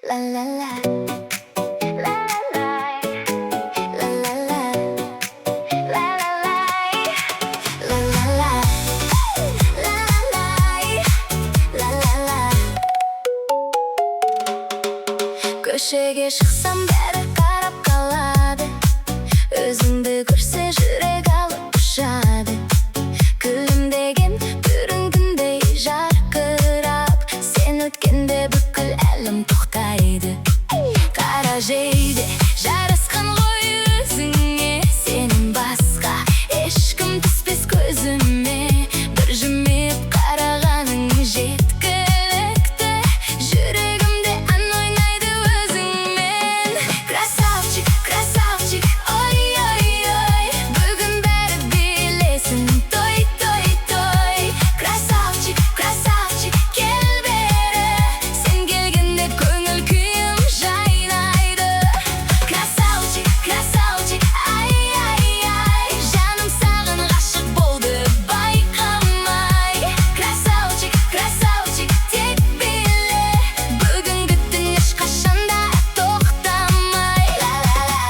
La la la, la la la, la la la, la la la, la la la, la la la. Köşege çıksam beri qarab qaladi. Özüңді көрсе жүрек алып ұшады. Күлімдеген бүрін күндей жарқырап, сен өткенде бүкіл әлем тоқтайды. Қара жейде жарасқан ғой өзіңе, сенің басқа ешкім түспес көзіме. Бір жымиып қарағаның жеткілікті, жүрегімде ән ойнайды өзіңмен. Красавчик, красавчик, ой-ой-ой, бүгін бәрі билесін, той, той, той. Красавчик, красавчик, кел бері, сен келгенде көңіл күйім жайнайды. Красавчик, красавчик, ай-ай-ай, жаным саған ғашық болды байқамай. Красавчик, красавчик, тек биле, бүгінгі түн ешқашанда тоқтамай. Ла-ла-ла,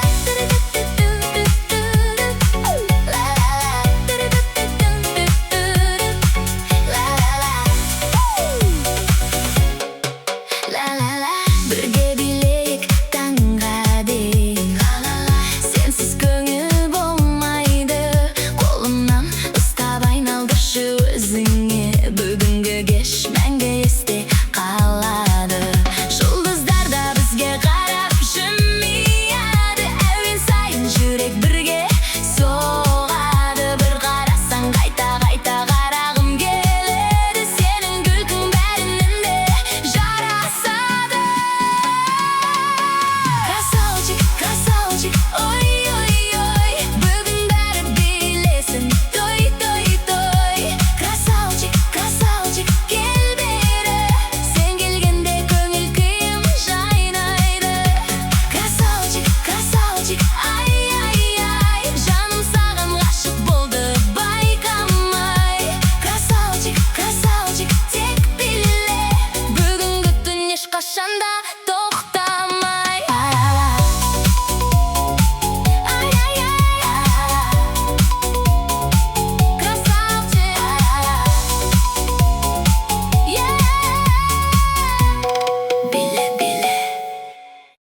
ла-ла-ла, бірге